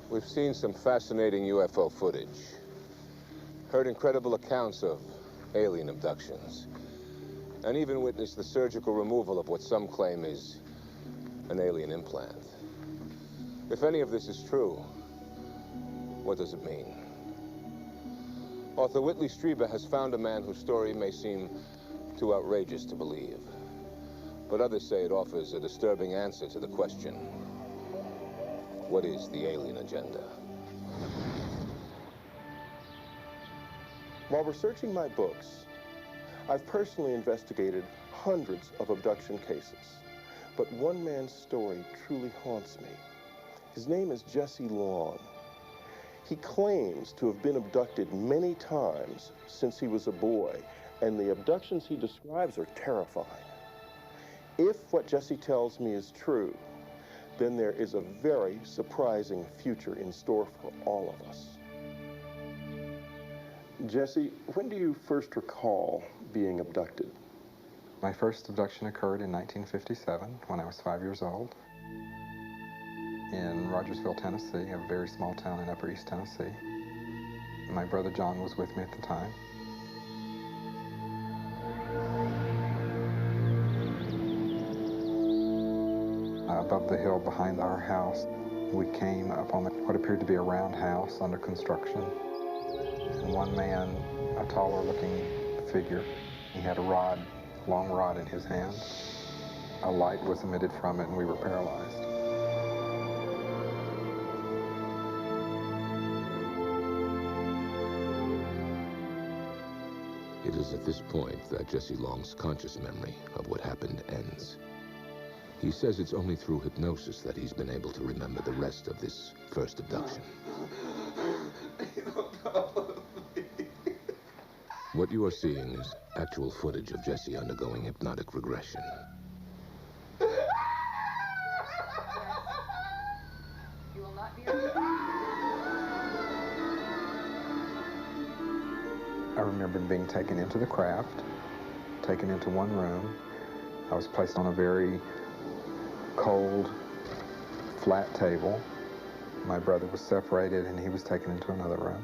We've seen some fascinating UFO footage, heard incredible accounts of alien abductions, and even witnessed the surgical removal of what some claim is an alien implant. If any of this is true, what does it mean? Author Whitley Strieber has found a man whose story may seem too outrageous to believe, but others say it offers a disturbing answer to the question, what is the alien agenda? While researching my books, I've personally investigated hundreds of abduction cases, but one man's story truly haunts me. His name is Jesse Long. He claims to have been abducted many times since he was a boy, and the abductions he describes are terrifying. If what Jesse tells me is true, then there is a very surprising future in store for all of us. Jesse, when do you first recall being abducted? My first abduction occurred in 1957 when I was 5 years old in Rogersville, Tennessee, a very small town in Upper East Tennessee. My brother John was with me at the time. Above the hill behind our house, we came upon what appeared to be a roundhouse under construction. And one man, a taller looking figure, he had a rod, long rod in his hand. A light was emitted from it and we were paralyzed. It is at this point that Jesse Long's conscious memory of what happened ends. He says it's only through hypnosis that he's been able to remember the rest of this first abduction. What you are seeing is actual footage of Jesse undergoing hypnotic regression. You will not be I remember being taken into the craft, taken into one room. I was placed on a very cold, flat table. My brother was separated and he was taken into another room.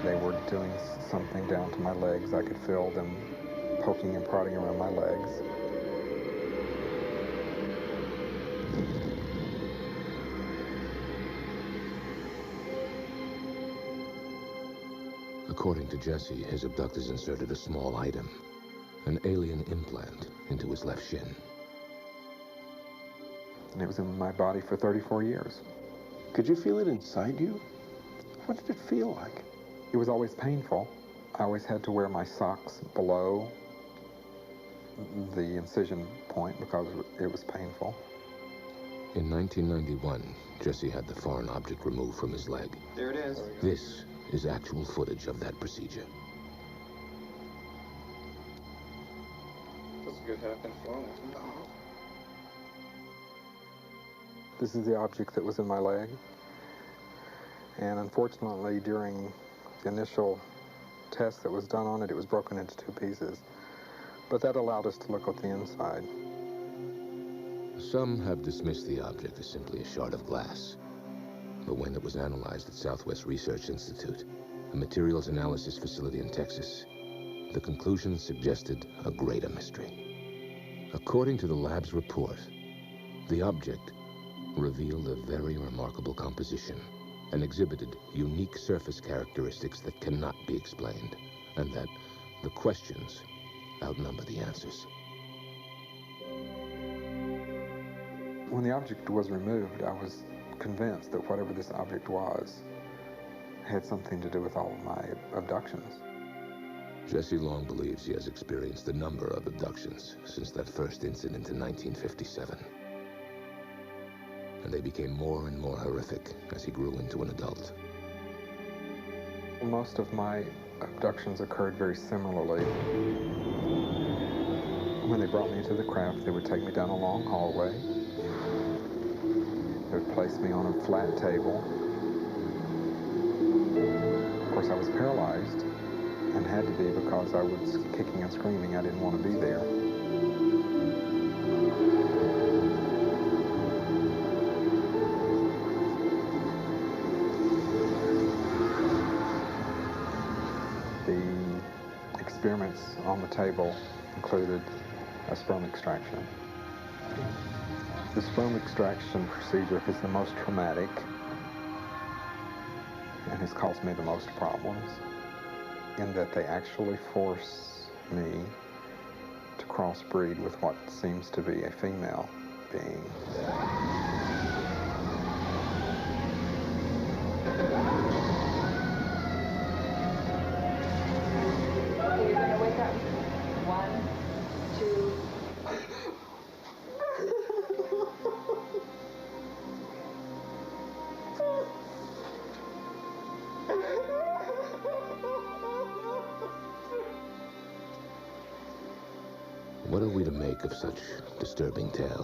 They were doing something down to my legs. I could feel them poking and prodding around my legs. According to Jesse, his abductors inserted a small item, an alien implant, into his left shin. And it was in my body for 34 years. Could you feel it inside you? What did it feel like? It was always painful. I always had to wear my socks below the incision point because it was painful. In 1991, Jesse had the foreign object removed from his leg. There it is. This is actual footage of that procedure. That's a good half-inch long. This is the object that was in my leg. And unfortunately, during the initial test that was done on it, it was broken into two pieces. But that allowed us to look at the inside. Some have dismissed the object as simply a shard of glass. But when it was analyzed at Southwest Research Institute, a materials analysis facility in Texas, the conclusions suggested a greater mystery. According to the lab's report, the object revealed a very remarkable composition and exhibited unique surface characteristics that cannot be explained, and that the questions outnumber the answers. When the object was removed, I was convinced that whatever this object was had something to do with all of my abductions. Jesse Long believes he has experienced a number of abductions since that first incident in 1957. And they became more and more horrific as he grew into an adult. Most of my abductions occurred very similarly. When they brought me into the craft, they would take me down a long hallway. They would place me on a flat table. Of course, I was paralyzed and had to be because I was kicking and screaming. I didn't want to be there. The experiments on the table included a sperm extraction. The sperm extraction procedure is the most traumatic and has caused me the most problems in that they actually force me to crossbreed with what seems to be a female being. Okay, you're gonna wake up. 1, 2. What are we to make of such disturbing tales?